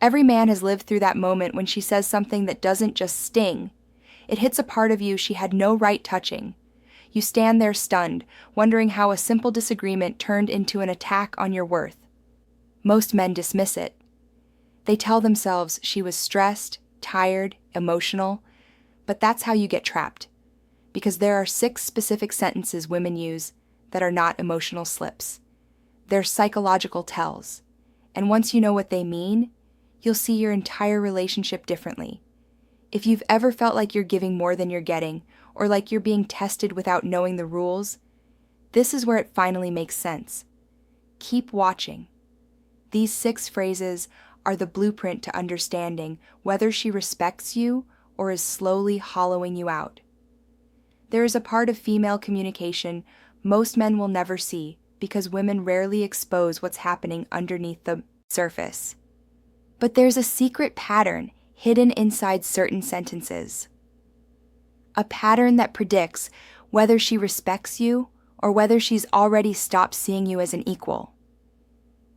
Every man has lived through that moment when she says something that doesn't just sting. It hits a part of you she had no right touching. You stand there stunned, wondering how a simple disagreement turned into an attack on your worth. Most men dismiss it. They tell themselves she was stressed, tired, emotional, but that's how you get trapped. Because there are 6 specific sentences women use that are not emotional slips. They're psychological tells. And once you know what they mean, you'll see your entire relationship differently. If you've ever felt like you're giving more than you're getting, or like you're being tested without knowing the rules, this is where it finally makes sense. Keep watching. These 6 phrases are the blueprint to understanding whether she respects you or is slowly hollowing you out. There is a part of female communication most men will never see because women rarely expose what's happening underneath the surface. But there's a secret pattern hidden inside certain sentences. A pattern that predicts whether she respects you or whether she's already stopped seeing you as an equal.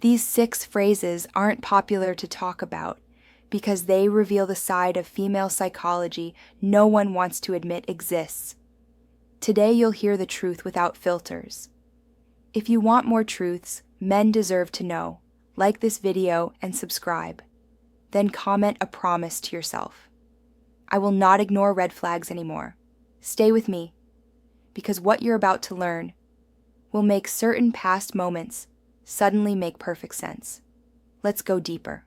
These 6 phrases aren't popular to talk about because they reveal the side of female psychology no one wants to admit exists. Today you'll hear the truth without filters. If you want more truths men deserve to know, like this video and subscribe. Then comment a promise to yourself. I will not ignore red flags anymore. Stay with me, because what you're about to learn will make certain past moments suddenly make perfect sense. Let's go deeper.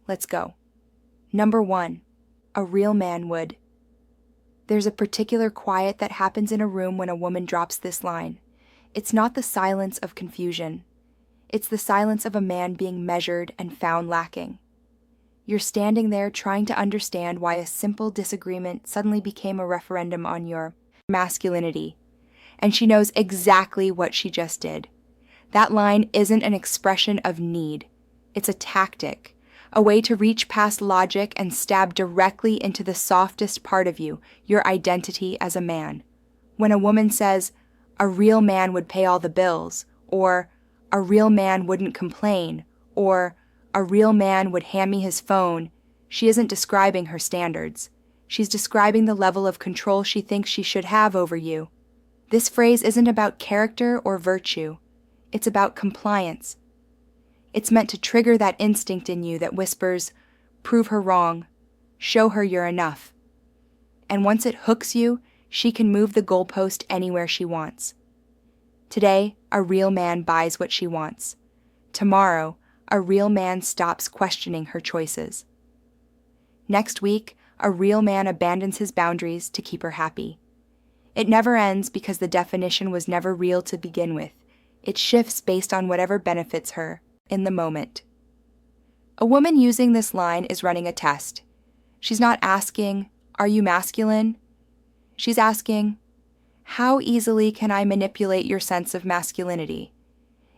Let's go. Number 1, a real man would. There's a particular quiet that happens in a room when a woman drops this line. It's not the silence of confusion. It's the silence of a man being measured and found lacking. You're standing there trying to understand why a simple disagreement suddenly became a referendum on your masculinity. And she knows exactly what she just did. That line isn't an expression of need. It's a tactic, a way to reach past logic and stab directly into the softest part of you, your identity as a man. When a woman says, "A real man would pay all the bills," or "A real man wouldn't complain," or "A real man would hand me his phone," she isn't describing her standards. She's describing the level of control she thinks she should have over you. This phrase isn't about character or virtue. It's about compliance. It's meant to trigger that instinct in you that whispers, "Prove her wrong. Show her you're enough." And once it hooks you, she can move the goalpost anywhere she wants. Today, a real man buys what she wants. Tomorrow, a real man stops questioning her choices. Next week, a real man abandons his boundaries to keep her happy. It never ends because the definition was never real to begin with. It shifts based on whatever benefits her in the moment. A woman using this line is running a test. She's not asking, "Are you masculine?" She's asking, "How easily can I manipulate your sense of masculinity?"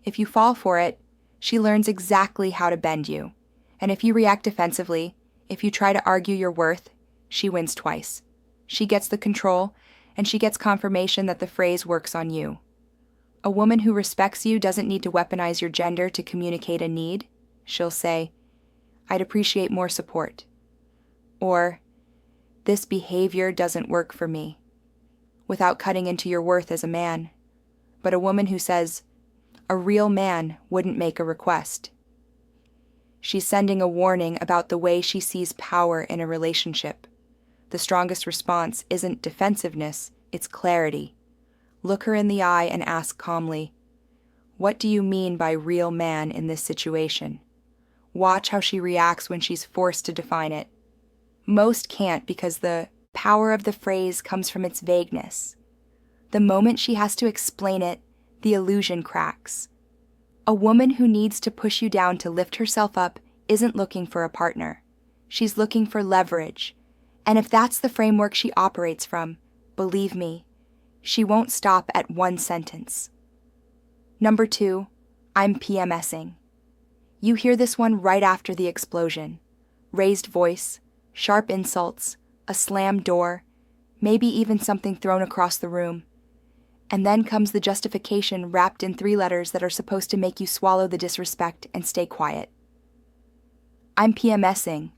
If you fall for it, she learns exactly how to bend you. And if you react defensively, if you try to argue your worth, she wins twice. She gets the control, and she gets confirmation that the phrase works on you. A woman who respects you doesn't need to weaponize your gender to communicate a need. She'll say, "I'd appreciate more support." Or, "This behavior doesn't work for me," without cutting into your worth as a man. But a woman who says, "A real man wouldn't make a request," she's sending a warning about the way she sees power in a relationship. The strongest response isn't defensiveness, it's clarity. Look her in the eye and ask calmly, "What do you mean by real man in this situation?" Watch how she reacts when she's forced to define it. Most can't because the power of the phrase comes from its vagueness. The moment she has to explain it, the illusion cracks. A woman who needs to push you down to lift herself up isn't looking for a partner. She's looking for leverage. And if that's the framework she operates from, believe me, she won't stop at one sentence. Number 2, I'm PMSing. You hear this one right after the explosion. Raised voice, sharp insults, a slammed door, maybe even something thrown across the room. And then comes the justification wrapped in 3 letters that are supposed to make you swallow the disrespect and stay quiet. I'm PMSing.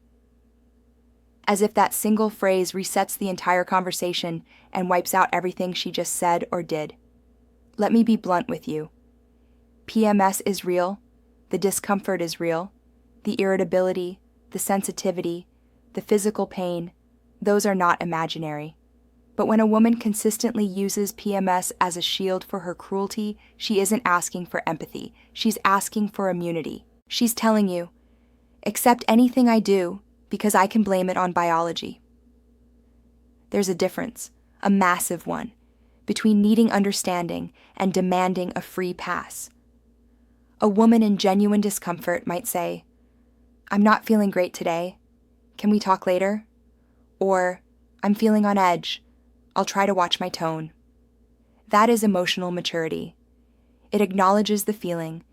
As if that single phrase resets the entire conversation and wipes out everything she just said or did. Let me be blunt with you. PMS is real, the discomfort is real, the irritability, the sensitivity, the physical pain, those are not imaginary. But when a woman consistently uses PMS as a shield for her cruelty, she isn't asking for empathy. She's asking for immunity. She's telling you, accept anything I do because I can blame it on biology. There's a difference, a massive one, between needing understanding and demanding a free pass. A woman in genuine discomfort might say, I'm not feeling great today. Can we talk later? Or, I'm feeling on edge. I'll try to watch my tone. That is emotional maturity. It acknowledges the feeling,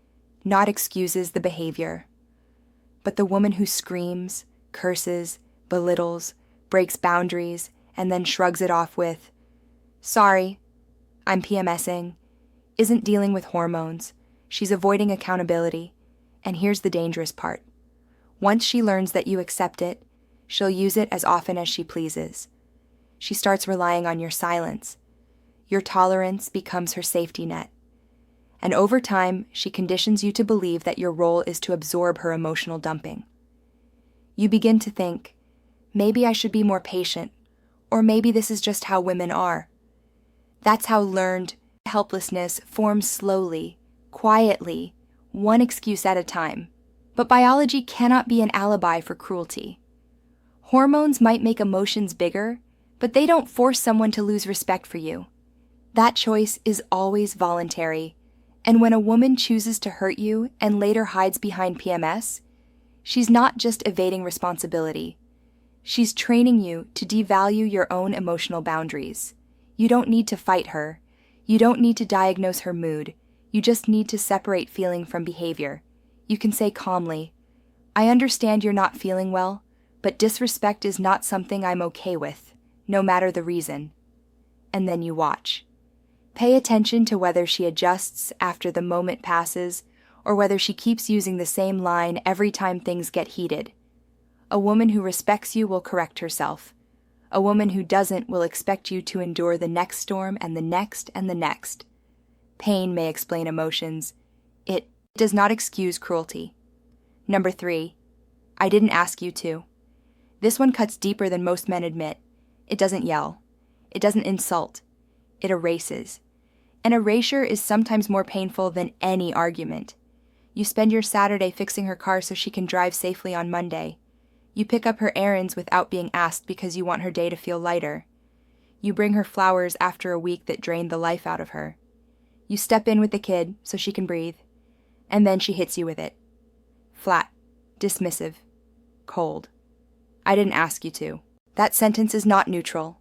not excuses the behavior. But the woman who screams, curses, belittles, breaks boundaries, and then shrugs it off with, sorry, I'm PMSing, isn't dealing with hormones. She's avoiding accountability. And here's the dangerous part. Once she learns that you accept it, she'll use it as often as she pleases. She starts relying on your silence. Your tolerance becomes her safety net. And over time, she conditions you to believe that your role is to absorb her emotional dumping. You begin to think, maybe I should be more patient, or maybe this is just how women are. That's how learned helplessness forms slowly, quietly, one excuse at a time. But biology cannot be an alibi for cruelty. Hormones might make emotions bigger, but they don't force someone to lose respect for you. That choice is always voluntary, and when a woman chooses to hurt you and later hides behind PMS, she's not just evading responsibility. She's training you to devalue your own emotional boundaries. You don't need to fight her. You don't need to diagnose her mood. You just need to separate feeling from behavior. You can say calmly, I understand you're not feeling well, but disrespect is not something I'm okay with, no matter the reason. And then you watch. Pay attention to whether she adjusts after the moment passes, or whether she keeps using the same line every time things get heated. A woman who respects you will correct herself. A woman who doesn't will expect you to endure the next storm and the next and the next. Pain may explain emotions. It does not excuse cruelty. Number 3, I didn't ask you to. This one cuts deeper than most men admit. It doesn't yell. It doesn't insult. It erases. An erasure is sometimes more painful than any argument. You spend your Saturday fixing her car so she can drive safely on Monday. You pick up her errands without being asked because you want her day to feel lighter. You bring her flowers after a week that drained the life out of her. You step in with the kid so she can breathe. And then she hits you with it. Flat, dismissive, cold. I didn't ask you to. That sentence is not neutral.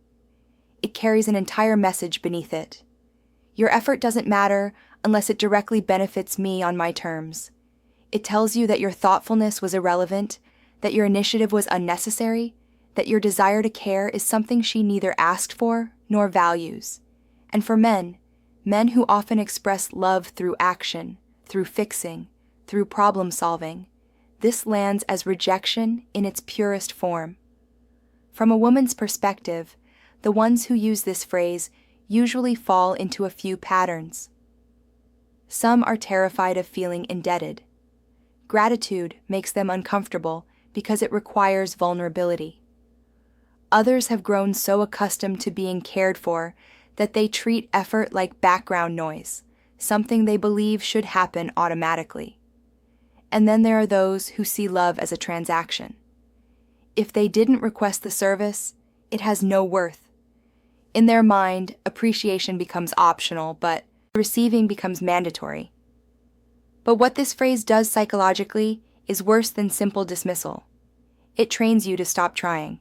It carries an entire message beneath it. Your effort doesn't matter unless it directly benefits me on my terms. It tells you that your thoughtfulness was irrelevant, that your initiative was unnecessary, that your desire to care is something she neither asked for nor values. And for men who often express love through action, through fixing, through problem solving, this lands as rejection in its purest form. From a woman's perspective, the ones who use this phrase usually fall into a few patterns. Some are terrified of feeling indebted. Gratitude makes them uncomfortable because it requires vulnerability. Others have grown so accustomed to being cared for that they treat effort like background noise, something they believe should happen automatically. And then there are those who see love as a transaction. If they didn't request the service, it has no worth. In their mind, appreciation becomes optional, but receiving becomes mandatory. But what this phrase does psychologically is worse than simple dismissal. It trains you to stop trying.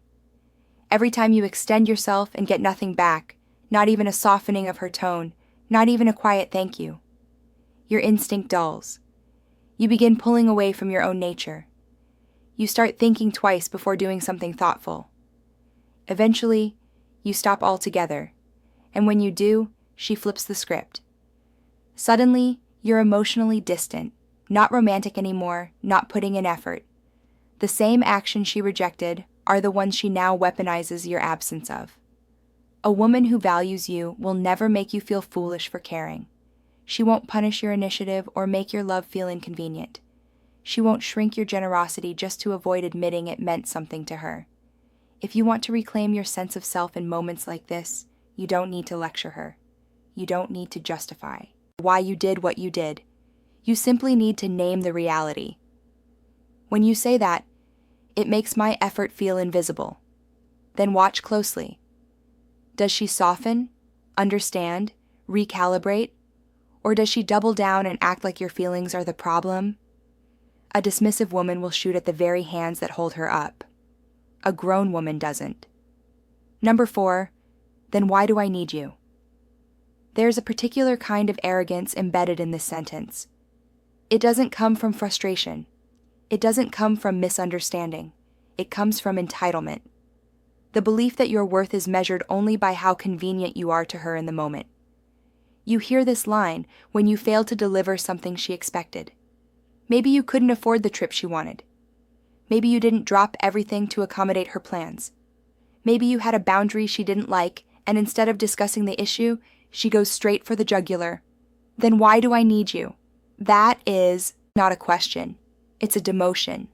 Every time you extend yourself and get nothing back, not even a softening of her tone, not even a quiet thank you, your instinct dulls. You begin pulling away from your own nature. You start thinking twice before doing something thoughtful. Eventually, you stop altogether, and when you do, she flips the script. Suddenly, you're emotionally distant, not romantic anymore, not putting in effort. The same actions she rejected are the ones she now weaponizes your absence of. A woman who values you will never make you feel foolish for caring. She won't punish your initiative or make your love feel inconvenient. She won't shrink your generosity just to avoid admitting it meant something to her. If you want to reclaim your sense of self in moments like this, you don't need to lecture her. You don't need to justify why you did what you did. You simply need to name the reality. When you say that, it makes my effort feel invisible. Then watch closely. Does she soften, understand, recalibrate, or does she double down and act like your feelings are the problem? A dismissive woman will shoot at the very hands that hold her up. A grown woman doesn't. Number 4, then why do I need you? There's a particular kind of arrogance embedded in this sentence. It doesn't come from frustration. It doesn't come from misunderstanding. It comes from entitlement. The belief that your worth is measured only by how convenient you are to her in the moment. You hear this line when you fail to deliver something she expected. Maybe you couldn't afford the trip she wanted. Maybe you didn't drop everything to accommodate her plans. Maybe you had a boundary she didn't like, and instead of discussing the issue, she goes straight for the jugular. Then why do I need you? That is not a question. It's a demotion.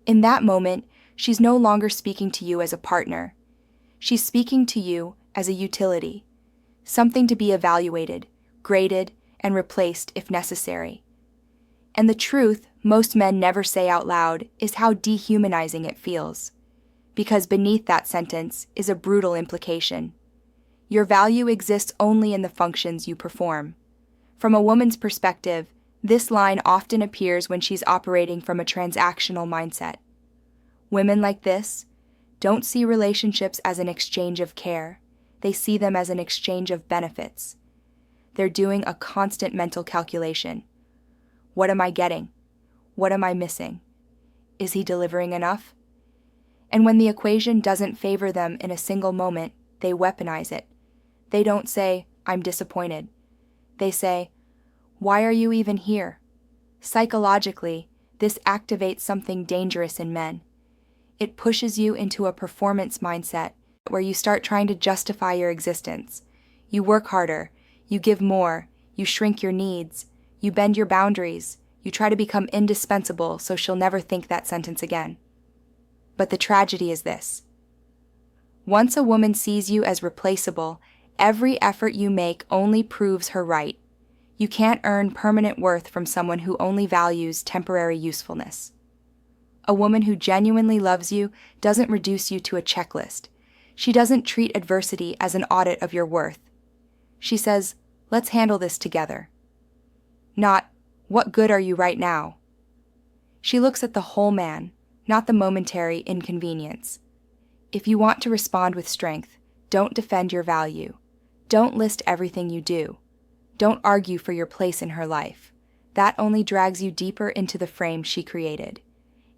In that moment, she's no longer speaking to you as a partner. She's speaking to you as a utility, something to be evaluated, graded, and replaced if necessary. And the truth most men never say out loud is how dehumanizing it feels, because beneath that sentence is a brutal implication. Your value exists only in the functions you perform. From a woman's perspective, this line often appears when she's operating from a transactional mindset. Women like this don't see relationships as an exchange of care. They see them as an exchange of benefits. They're doing a constant mental calculation. What am I getting? What am I missing? Is he delivering enough? And when the equation doesn't favor them in a single moment, they weaponize it. They don't say, I'm disappointed. They say, why are you even here? Psychologically, this activates something dangerous in men. It pushes you into a performance mindset where you start trying to justify your existence. You work harder, you give more, you shrink your needs, you bend your boundaries, you try to become indispensable so she'll never think that sentence again. But the tragedy is this. Once a woman sees you as replaceable, every effort you make only proves her right. You can't earn permanent worth from someone who only values temporary usefulness. A woman who genuinely loves you doesn't reduce you to a checklist. She doesn't treat adversity as an audit of your worth. She says, let's handle this together. Not, what good are you right now? She looks at the whole man, not the momentary inconvenience. If you want to respond with strength, don't defend your value. Don't list everything you do. Don't argue for your place in her life. That only drags you deeper into the frame she created.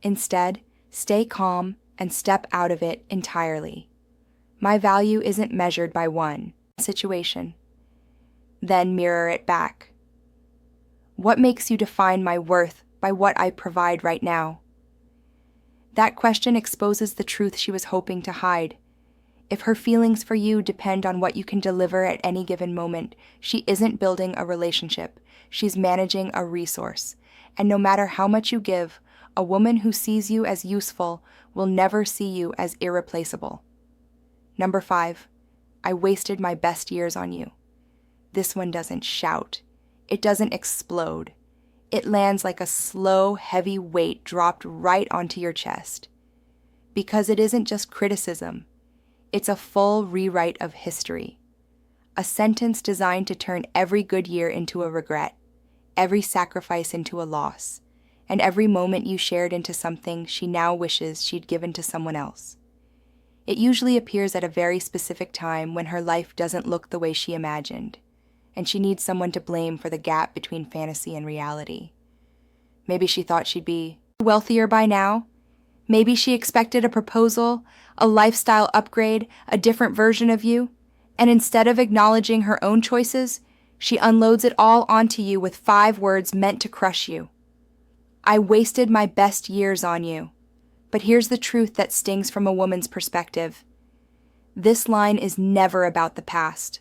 Instead, stay calm and step out of it entirely. My value isn't measured by one situation. Then mirror it back. What makes you define my worth by what I provide right now? That question exposes the truth she was hoping to hide. If her feelings for you depend on what you can deliver at any given moment, she isn't building a relationship. She's managing a resource. And no matter how much you give, a woman who sees you as useful will never see you as irreplaceable. Number 5, I wasted my best years on you. This one doesn't shout. It doesn't explode. It lands like a slow, heavy weight dropped right onto your chest. Because it isn't just criticism. It's a full rewrite of history. A sentence designed to turn every good year into a regret, every sacrifice into a loss, and every moment you shared into something she now wishes she'd given to someone else. It usually appears at a very specific time when her life doesn't look the way she imagined, and she needs someone to blame for the gap between fantasy and reality. Maybe she thought she'd be wealthier by now. Maybe she expected a proposal, a lifestyle upgrade, a different version of you, and instead of acknowledging her own choices, she unloads it all onto you with 5 words meant to crush you. I wasted my best years on you. But here's the truth that stings from a woman's perspective. This line is never about the past.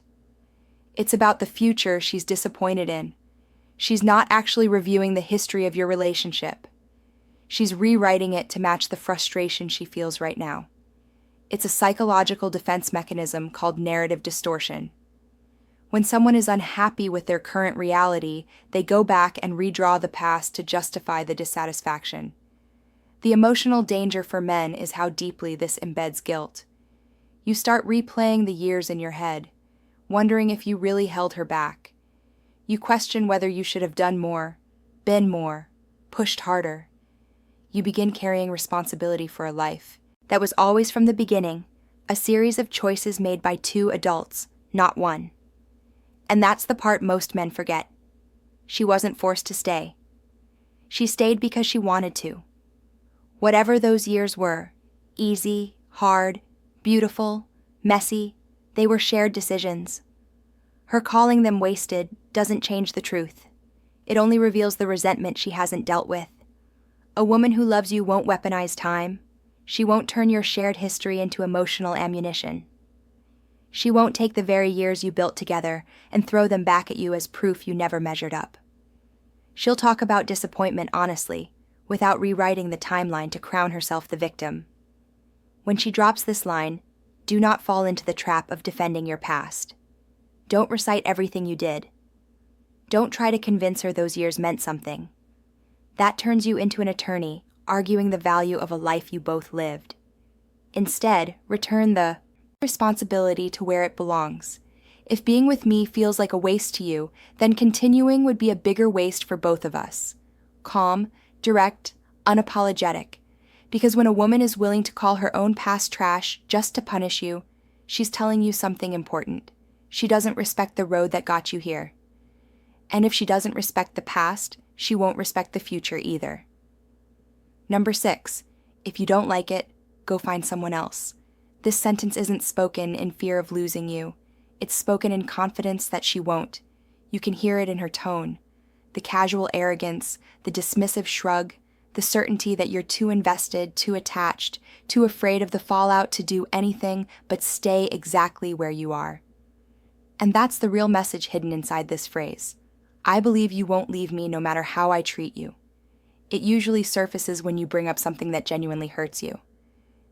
It's about the future she's disappointed in. She's not actually reviewing the history of your relationship. She's rewriting it to match the frustration she feels right now. It's a psychological defense mechanism called narrative distortion. When someone is unhappy with their current reality, they go back and redraw the past to justify the dissatisfaction. The emotional danger for men is how deeply this embeds guilt. You start replaying the years in your head, wondering if you really held her back. You question whether you should have done more, been more, pushed harder. You begin carrying responsibility for a life that was always from the beginning a series of choices made by two adults, not one. And that's the part most men forget. She wasn't forced to stay. She stayed because she wanted to. Whatever those years were, easy, hard, beautiful, messy, they were shared decisions. Her calling them wasted doesn't change the truth. It only reveals the resentment she hasn't dealt with. A woman who loves you won't weaponize time. She won't turn your shared history into emotional ammunition. She won't take the very years you built together and throw them back at you as proof you never measured up. She'll talk about disappointment honestly, without rewriting the timeline to crown herself the victim. When she drops this line, do not fall into the trap of defending your past. Don't recite everything you did. Don't try to convince her those years meant something. That turns you into an attorney, arguing the value of a life you both lived. Instead, return the responsibility to where it belongs. If being with me feels like a waste to you, then continuing would be a bigger waste for both of us. Calm, direct, unapologetic. Because when a woman is willing to call her own past trash just to punish you, she's telling you something important. She doesn't respect the road that got you here. And if she doesn't respect the past, she won't respect the future either. Number 6, if you don't like it, go find someone else. This sentence isn't spoken in fear of losing you. It's spoken in confidence that she won't. You can hear it in her tone. The casual arrogance, the dismissive shrug, the certainty that you're too invested, too attached, too afraid of the fallout to do anything but stay exactly where you are. And that's the real message hidden inside this phrase. I believe you won't leave me no matter how I treat you. It usually surfaces when you bring up something that genuinely hurts you.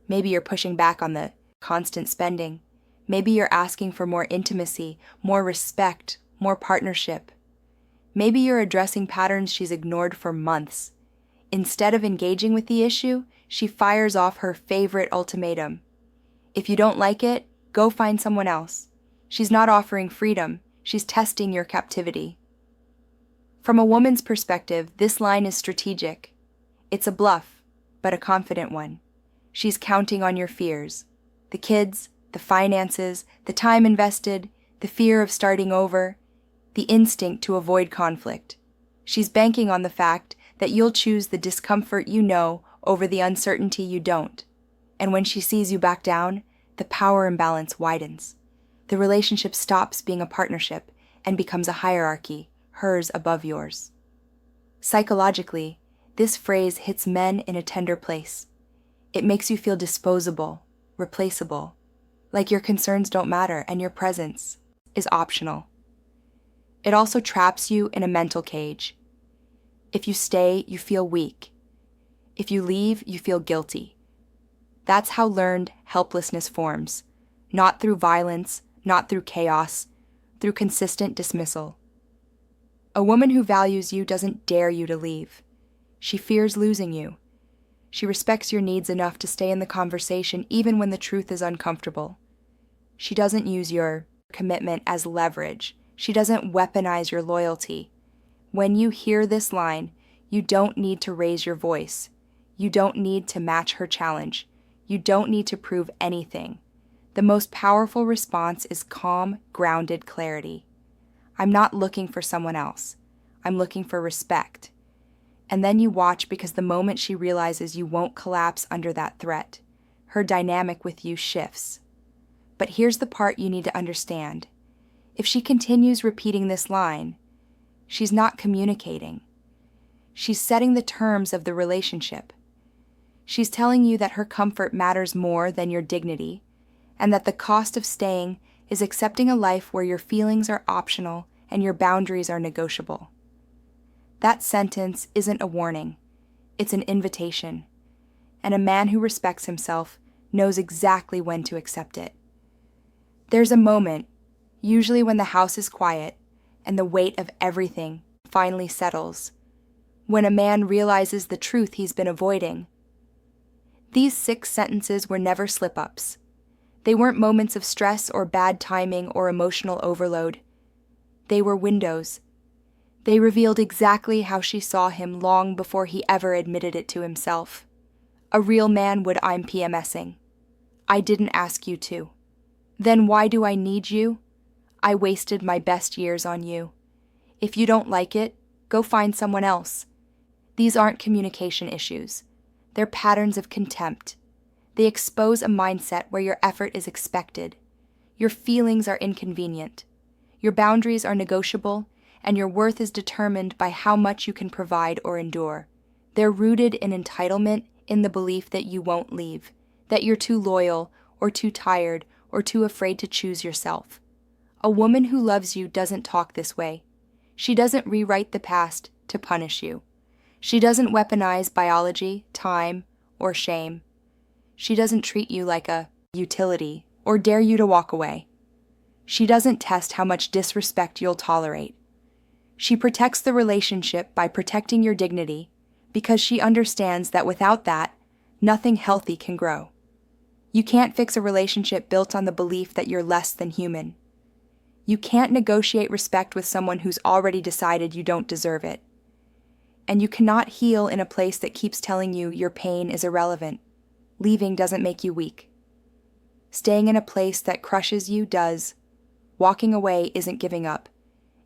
Maybe you're pushing back on the constant spending. Maybe you're asking for more intimacy, more respect, more partnership. Maybe you're addressing patterns she's ignored for months. Instead of engaging with the issue, she fires off her favorite ultimatum. If you don't like it, go find someone else. She's not offering freedom, she's testing your captivity. From a woman's perspective, this line is strategic. It's a bluff, but a confident one. She's counting on your fears. The kids, the finances, the time invested, the fear of starting over, the instinct to avoid conflict. She's banking on the fact that you'll choose the discomfort you know over the uncertainty you don't. And when she sees you back down, the power imbalance widens. The relationship stops being a partnership and becomes a hierarchy, hers above yours. Psychologically, this phrase hits men in a tender place. It makes you feel disposable, replaceable, like your concerns don't matter and your presence is optional. It also traps you in a mental cage. If you stay, you feel weak. If you leave, you feel guilty. That's how learned helplessness forms, not through violence, not through chaos, through consistent dismissal. A woman who values you doesn't dare you to leave. She fears losing you. She respects your needs enough to stay in the conversation even when the truth is uncomfortable. She doesn't use your commitment as leverage. She doesn't weaponize your loyalty. When you hear this line, you don't need to raise your voice. You don't need to match her challenge. You don't need to prove anything. The most powerful response is calm, grounded clarity. I'm not looking for someone else. I'm looking for respect. And then you watch, because the moment she realizes you won't collapse under that threat, her dynamic with you shifts. But here's the part you need to understand. If she continues repeating this line, she's not communicating. She's setting the terms of the relationship. She's telling you that her comfort matters more than your dignity, and that the cost of staying is accepting a life where your feelings are optional and your boundaries are negotiable. That sentence isn't a warning, it's an invitation, and a man who respects himself knows exactly when to accept it. There's a moment, usually when the house is quiet and the weight of everything finally settles, when a man realizes the truth he's been avoiding. These 6 sentences were never slip-ups. They weren't moments of stress or bad timing or emotional overload. They were windows. They revealed exactly how she saw him long before he ever admitted it to himself. A real man would "I'm PMSing. I didn't ask you to. Then why do I need you? I wasted my best years on you. If you don't like it, go find someone else." These aren't communication issues. They're patterns of contempt. They expose a mindset where your effort is expected. Your feelings are inconvenient. Your boundaries are negotiable, and your worth is determined by how much you can provide or endure. They're rooted in entitlement, in the belief that you won't leave, that you're too loyal, or too tired, or too afraid to choose yourself. A woman who loves you doesn't talk this way. She doesn't rewrite the past to punish you. She doesn't weaponize biology, time, or shame. She doesn't treat you like a utility or dare you to walk away. She doesn't test how much disrespect you'll tolerate. She protects the relationship by protecting your dignity because she understands that without that, nothing healthy can grow. You can't fix a relationship built on the belief that you're less than human. You can't negotiate respect with someone who's already decided you don't deserve it. And you cannot heal in a place that keeps telling you your pain is irrelevant. Leaving doesn't make you weak. Staying in a place that crushes you does. Walking away isn't giving up.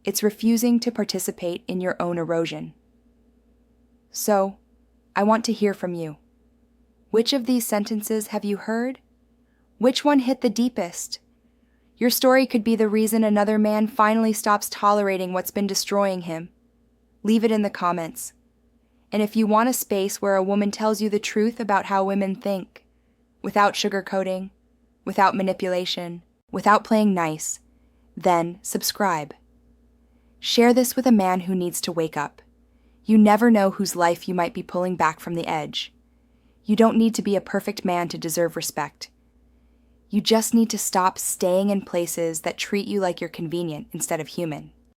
It's refusing to participate in your own erosion. So, I want to hear from you. Which of these sentences have you heard? Which one hit the deepest? Your story could be the reason another man finally stops tolerating what's been destroying him. Leave it in the comments. And if you want a space where a woman tells you the truth about how women think, without sugarcoating, without manipulation, without playing nice, then subscribe. Share this with a man who needs to wake up. You never know whose life you might be pulling back from the edge. You don't need to be a perfect man to deserve respect. You just need to stop staying in places that treat you like you're convenient instead of human.